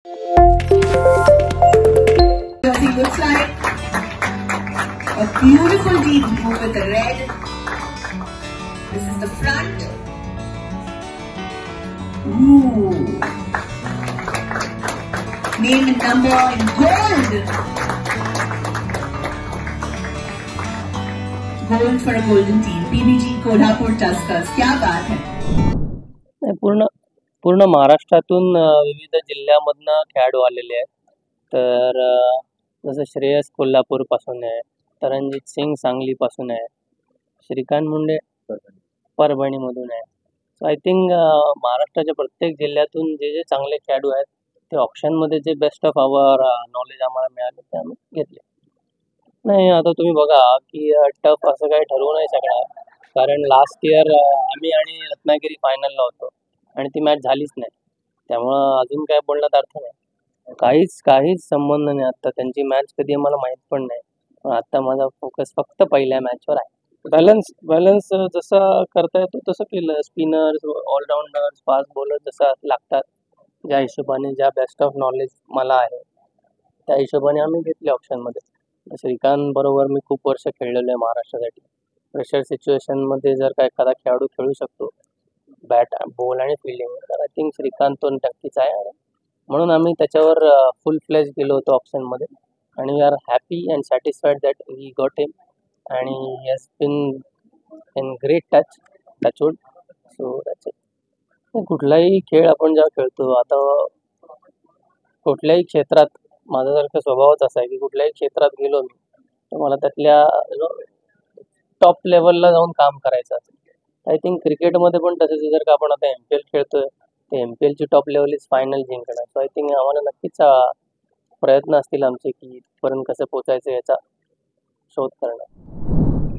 He looks like a beautiful deep blue with the red. This is the front. Ooh. Name and number in gold. Gold for a golden team. PBG Kolhapur Tuskers. क्या बात है. पूर्ण महाराष्ट्रातून विविध जिल्ह्यामधनं खेळाडू आलेले आहेत. तर जसं श्रेयस कोल्हापूरपासून आहे, तरंजित सिंग सांगलीपासून आहे, श्रीकांत मुंडे परभणीमधून आहे. सो आय थिंक महाराष्ट्राच्या प्रत्येक जिल्ह्यातून जे जे चांगले खेळाडू आहेत ते ऑप्शनमध्ये जे बेस्ट ऑफ आवर नॉलेज आम्हाला मिळालं ते आम्ही घेतले. नाही, आता तुम्ही बघा की टफ असं काही ठरवू नाही शकणार, कारण लास्ट इयर आम्ही आणि रत्नागिरी फायनलला होतो आणि ती मॅच झालीच नाही. त्यामुळं अजून काय बोलण्यात अर्थ नाही. काहीच संबंध नाही. आता त्यांची मॅच कधी मला माहीत पण नाही. पण आता माझा फोकस फक्त पहिल्या मॅचवर आहे. बॅलन्स जसं करता येतो तसं केलं. स्पिनर्स, ऑलराऊंडर्स, फास्ट बॉलर जसं लागतात, ज्या हिशोबाने ज्या बेस्ट ऑफ नॉलेज मला आहे त्या हिशोबाने आम्ही घेतले ऑप्शनमध्ये. श्रीकांत बरोबर मी खूप वर्ष खेळलेलो आहे महाराष्ट्रासाठी. प्रेशर सिच्युएशनमध्ये जर का एखादा खेळाडू खेळू शकतो बॅट, बॉल आणि फिल्डिंग, तर आय थिंक श्रीकांत तो नक्कीच आहे. म्हणून आम्ही त्याच्यावर फुल फ्लेज गेलो होतो ऑप्शनमध्ये आणि we are happy and satisfied that we got him आणि he has been in great touchwood. So that's it. कुठलाही खेळ आपण जेव्हा खेळतो, आता कुठल्याही क्षेत्रात माझ्यासारखा स्वभावच असा आहे की कुठल्याही क्षेत्रात गेलो मी तर मला त्यातल्या टॉप लेवलला जाऊन काम करायचं असेल. आय थिंक क्रिकेटमध्ये पण तसंच. जर का आपण आता MPL खेळतोय ते MPLची टॉप लेवल इज फायनल जिंकणं. सो आय थिंक आम्हाला नक्कीच प्रयत्न असतील आमचे की इथपर्यंत कसं पोचायचं याचा शोध करणं.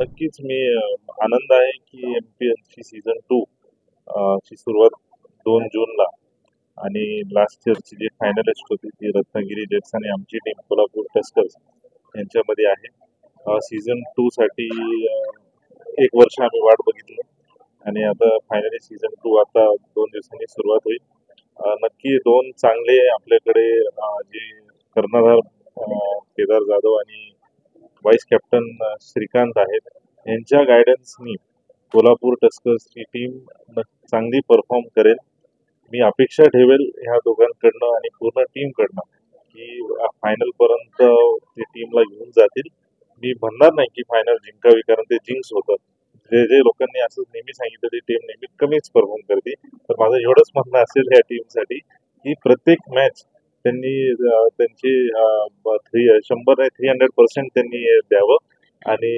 नक्कीच मी आनंद आहे की MPLची सीझन 2 ची सुरुवात 2 जूनला आणि लास्ट इयरची जी फायनलिस्ट होती ती रत्नागिरी जेट्स आणि आमची टीम कोल्हापूर टस्कर्स यांच्यामध्ये आहे. सीझन 2 साठी 1 वर्ष आम्ही वाट बघितली आणि आता फायनली सीझन 2 आता 2 दिवसांनी सुरुवात होईल. नक्की 2 चांगले आपल्याकडे जे कर्णधार केदार जाधव आणि वाईस कॅप्टन श्रीकांत आहेत, यांच्या गायडन्सनी कोल्हापूर टस्कर्सची टीम चांगली परफॉर्म करेल. मी अपेक्षा ठेवेल ह्या दोघांकडनं आणि पूर्ण टीमकडनं की फायनलपर्यंत ते टीमला घेऊन जातील. मी म्हणणार नाही की फायनल जिंकावी, कारण ते जिंक्स होतं. जे लोकांनी असं नेहमी सांगितलं ती टीम नेहमी कमीच परफॉर्म करते. तर माझं एवढंच म्हणणं असेल या टीमसाठी की प्रत्येक मॅच त्यांनी त्यांची 300% त्यांनी द्यावं आणि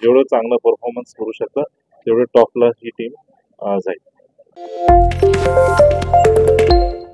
जेवढं चांगलं परफॉर्मन्स करू शकतं तेवढं टॉपला ही टीम जाईल.